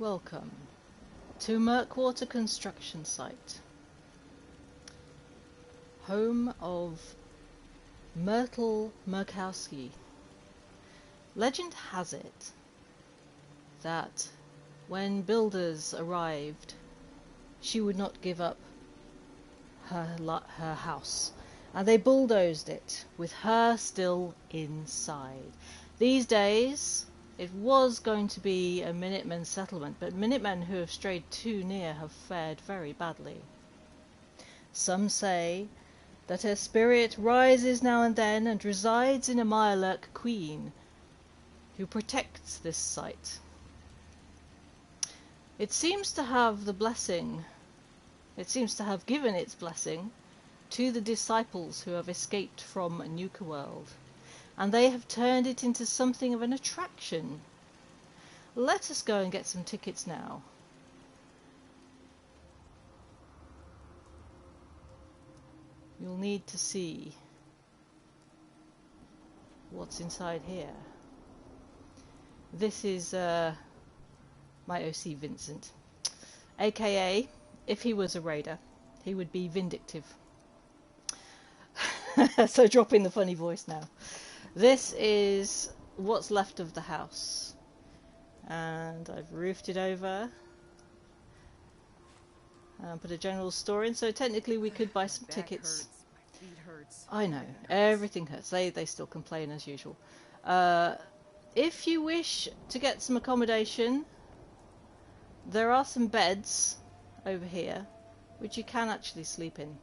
Welcome to Murkwater Construction Site, home of Myrtle Murkowski. Legend has it that when builders arrived, she would not give up her house, and they bulldozed it with her still inside. These days, it was going to be a Minutemen settlement, but Minutemen who have strayed too near have fared very badly. Some say that her spirit rises now and then and resides in a Mirelurk queen who protects this site. It seems to have the blessing, it seems to have given its blessing to the disciples who have escaped from Nuka World, and they have turned it into something of an attraction. Let us go and get some tickets now. You'll need to see what's inside here. This is my OC Vincent, aka, if he was a raider, he would be vindictive. So drop in the funny voice now. This is what's left of the house, and I've roofed it over and put a general store in, so technically we could buy some tickets. My feet hurts. I know, everything hurts. They still complain as usual. If you wish to get some accommodation, there are some beds over here which you can actually sleep in.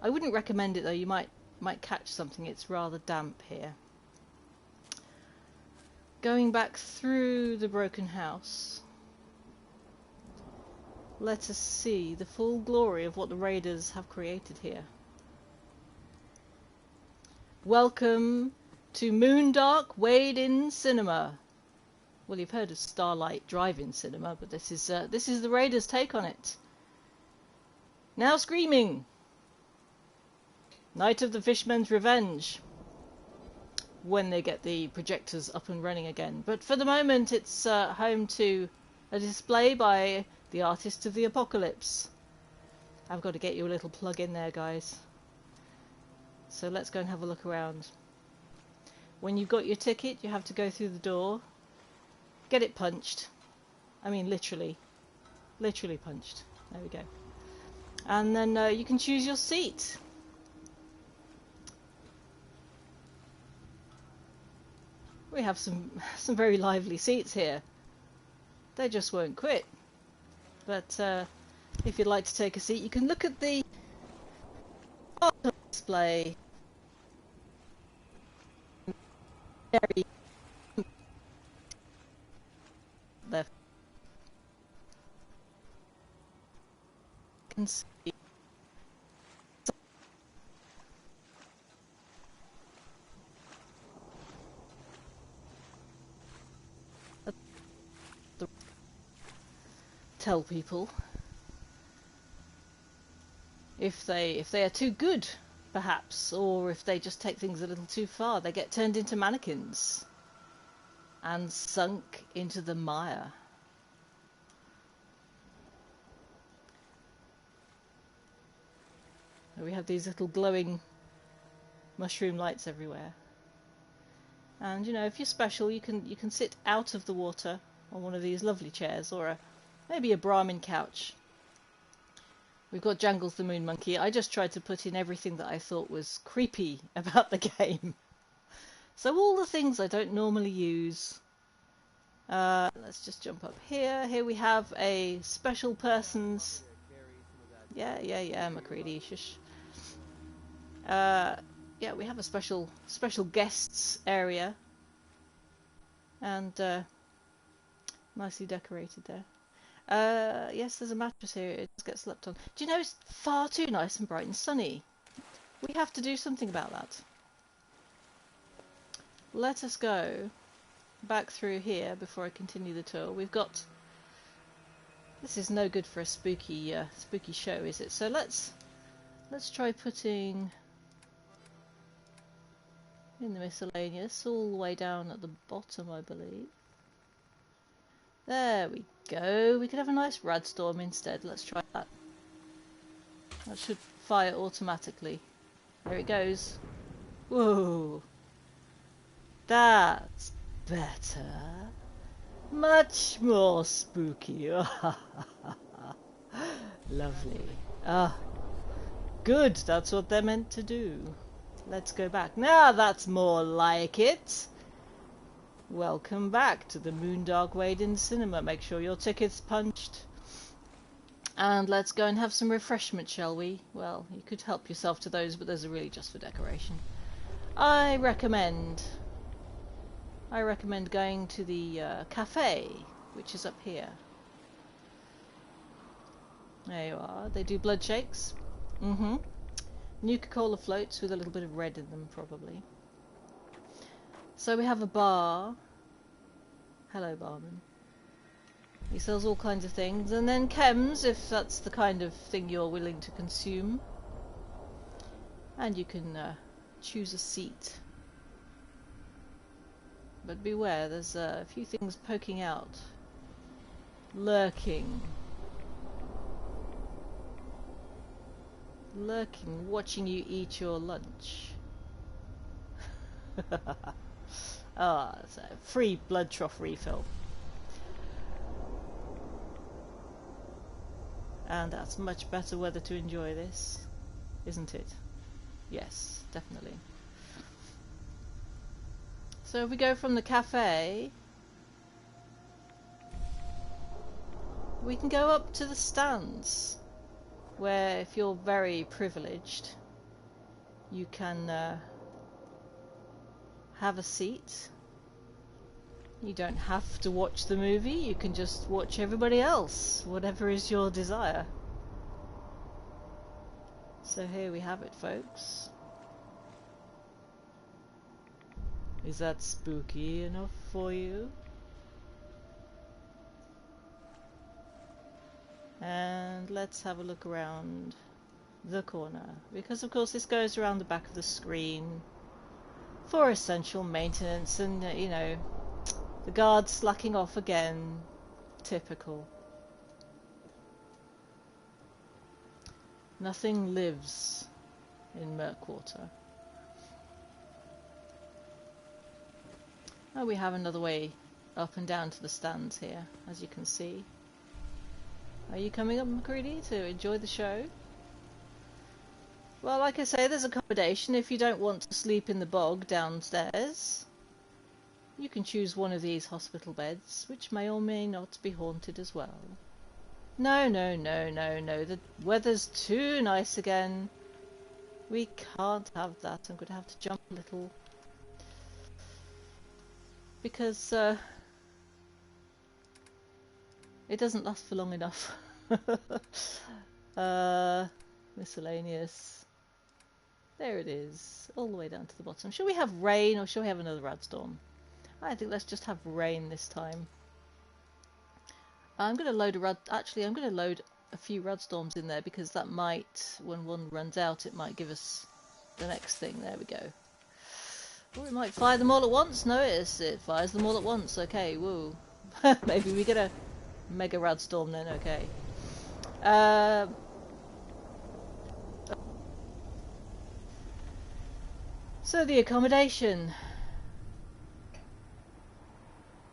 I wouldn't recommend it though, you might catch something, it's rather damp here. Going back through the broken house, let us see the full glory of what the raiders have created here. Welcome to Moondark Wade-In Cinema. Well, you've heard of Starlight Drive-In Cinema, but this is the raiders' take on it. Now screaming! Night of the Fishman's Revenge, when they get the projectors up and running again. But for the moment it's home to a display by the Artist of the Apocalypse. I've got to get you a little plug in there, guys. So let's go and have a look around. When you've got your ticket, you have to go through the door, get it punched. I mean literally punched. There we go. And then you can choose your seat. We have some very lively seats here. They just won't quit. But if you'd like to take a seat, you can look at the display. Very left. Can see tell people if they are too good, perhaps, or if they just take things a little too far, they get turned into mannequins and sunk into the mire. We have these little glowing mushroom lights everywhere, and you know, if you're special, you can sit out of the water on one of these lovely chairs, or maybe a Brahmin couch. We've got Jangles the Moon Monkey. I just tried to put in everything that I thought was creepy about the game. So all the things I don't normally use. Let's just jump up here. Here we have a special persons. Yeah, McCready, shush. Yeah, we have a special guests area, and nicely decorated there. Yes, there's a mattress here. It just gets slept on. Do you know, it's far too nice and bright and sunny. We have to do something about that. Let us go back through here before I continue the tour. We've got... This is no good for a spooky show, is it? So let's try putting in the miscellaneous all the way down at the bottom, I believe. There we go. We could have a nice radstorm instead. Let's try that. That should fire automatically. There it goes. Whoa. That's better. Much more spooky. Lovely. Ah, good. That's what they're meant to do. Let's go back. Now that's more like it. Welcome back to the Moondark Wade-In Cinema. Make sure your ticket's punched. And let's go and have some refreshment, shall we? Well, you could help yourself to those, but those are really just for decoration. I recommend going to the cafe, which is up here. There you are. They do blood shakes. Nuka-Cola floats with a little bit of red in them, probably. So we have a bar. Hello, barman. He sells all kinds of things. And then chems, if that's the kind of thing you're willing to consume. And you can choose a seat. But beware, there's a few things poking out. Lurking, watching you eat your lunch. Ah, oh, it's a free blood trough refill. And that's much better weather to enjoy this, isn't it? Yes, definitely. So if we go from the cafe, we can go up to the stands, where if you're very privileged, you can have a seat. You don't have to watch the movie, you can just watch everybody else, whatever is your desire. So here we have it, folks. Is that spooky enough for you? And let's have a look around the corner, because of course this goes around the back of the screen for essential maintenance, and you know, the guard's slacking off again. Typical. Nothing lives in Murkwater. Oh, we have another way up and down to the stands here, as you can see. Are you coming up, McCready, to enjoy the show? Well, like I say, there's accommodation if you don't want to sleep in the bog downstairs. You can choose one of these hospital beds, which may or may not be haunted as well. No, no, no, no, no. The weather's too nice again. We can't have that. I'm going to have to jump a little. Because it doesn't last for long enough. Miscellaneous. There it is. All the way down to the bottom. Shall we have rain or shall we have another radstorm? I think let's just have rain this time. I'm going to load I'm going to load a few radstorms in there, because that might, when one runs out, it might give us the next thing. There we go. Or it might fire them all at once. No, it fires them all at once. Okay, woo. Maybe we get a mega radstorm then. Okay. So the accommodation.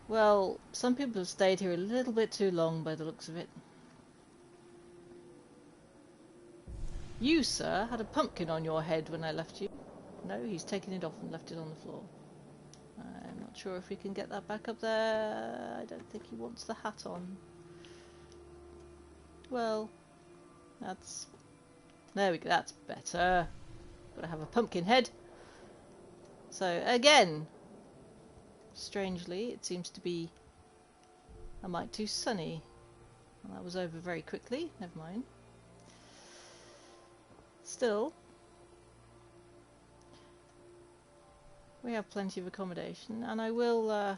Well, some people have stayed here a little bit too long by the looks of it. You, sir, had a pumpkin on your head when I left you. No, he's taken it off and left it on the floor. I'm not sure if we can get that back up there. I don't think he wants the hat on. Well, that's... there we go, that's better. Gotta have a pumpkin head. So, again, strangely, it seems to be a mite too sunny. Well, that was over very quickly. Never mind. Still, we have plenty of accommodation, and I will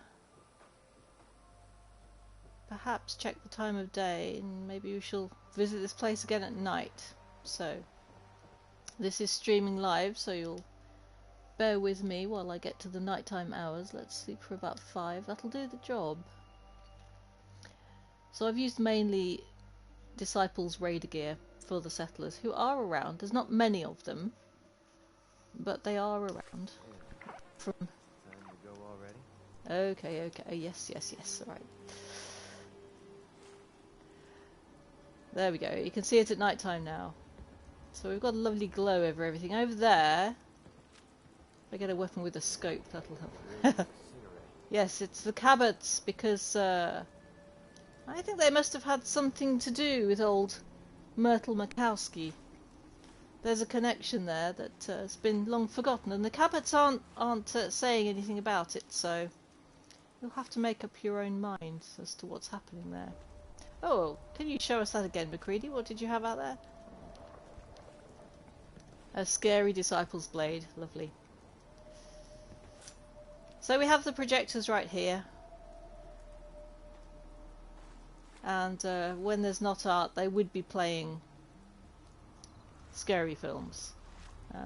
perhaps check the time of day, and maybe we shall visit this place again at night. So, this is streaming live, so you'll bear with me while I get to the nighttime hours. Let's sleep for about 5. That'll do the job. So I've used mainly Disciples Raider gear for the settlers who are around. There's not many of them, but they are around. From Time to go already? okay, yes. All right. There we go. You can see it at night time now. So we've got a lovely glow over everything. Over there, if I get a weapon with a scope, that'll help. Yes, it's the Cabots, because I think they must have had something to do with old Myrtle Makowski. There's a connection there that has been long forgotten, and the Cabots aren't saying anything about it, so you'll have to make up your own mind as to what's happening there. Oh, can you show us that again, McCready? What did you have out there? A scary Disciple's Blade. Lovely. So we have the projectors right here. And when there's not art, they would be playing scary films.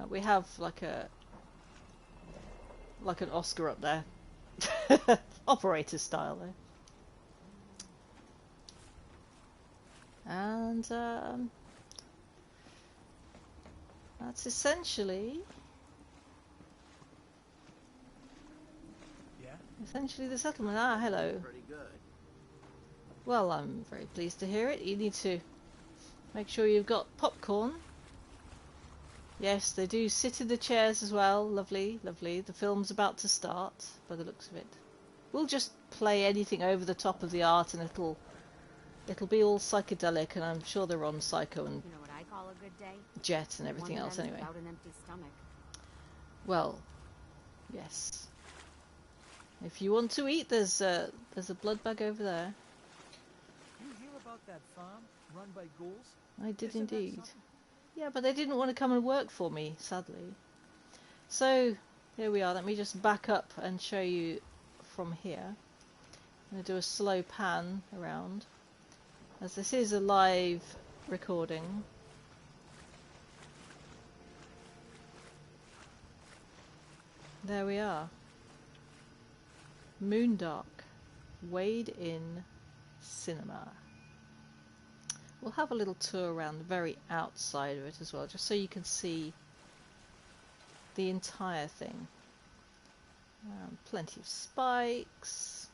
We have like an Oscar up there. Operator style though. And that's essentially the settlement. Ah, hello. Pretty good. Well, I'm very pleased to hear it. You need to make sure you've got popcorn. Yes, they do sit in the chairs as well. Lovely, lovely. The film's about to start, by the looks of it. We'll just play anything over the top of the art, and it'll be all psychedelic, and I'm sure they're on Psycho and You know what I call a good day? Jet and everything One else that ends anyway. without an empty stomach. Well, yes. If you want to eat, there's a blood bag over there. You hear about that farm run by ghouls? I did Isn't that indeed. something? Yeah, but they didn't want to come and work for me, sadly. So, here we are. Let me just back up and show you from here. I'm going to do a slow pan around, as this is a live recording. There we are. Moondark Wade-In Cinema. We'll have a little tour around the very outside of it as well, just so you can see the entire thing. Plenty of spikes.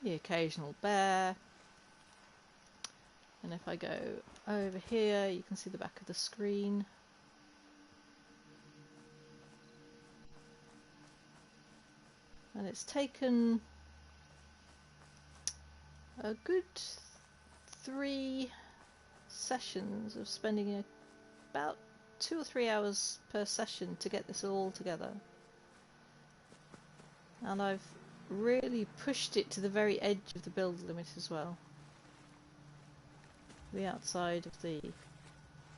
The occasional bear. And if I go over here, you can see the back of the screen. And it's taken a good 3 sessions of spending about 2 or 3 hours per session to get this all together. And I've really pushed it to the very edge of the build limit as well. The outside of the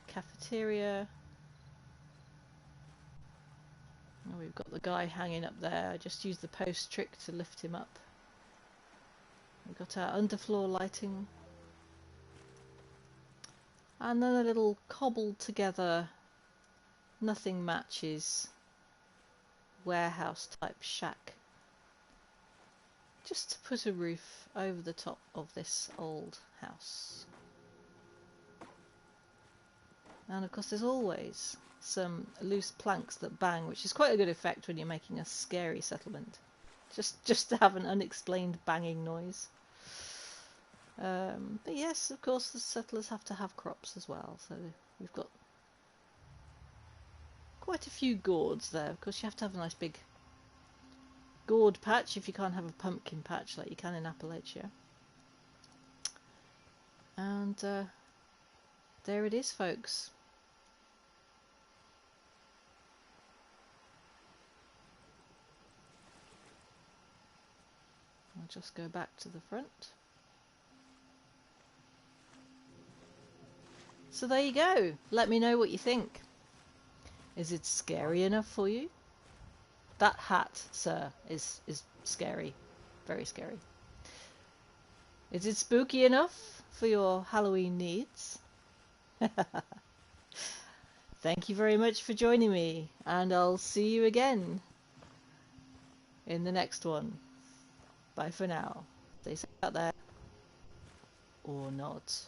cafeteria. And we've got the guy hanging up there. I just used the post trick to lift him up. We've got our underfloor lighting. And then a little cobbled together, nothing matches, warehouse type shack. Just to put a roof over the top of this old house. And of course there's always some loose planks that bang, which is quite a good effect when you're making a scary settlement. Just to have an unexplained banging noise. But yes, of course the settlers have to have crops as well, so we've got quite a few gourds there. Of course you have to have a nice big gourd patch if you can't have a pumpkin patch like you can in Appalachia. And there it is, folks. I'll just go back to the front. So there you go. Let me know what you think. Is it scary enough for you? That hat, sir, is scary. Very scary. Is it spooky enough for your Halloween needs? Thank you very much for joining me, and I'll see you again. in the next one. Bye for now. Stay safe out there. Or not.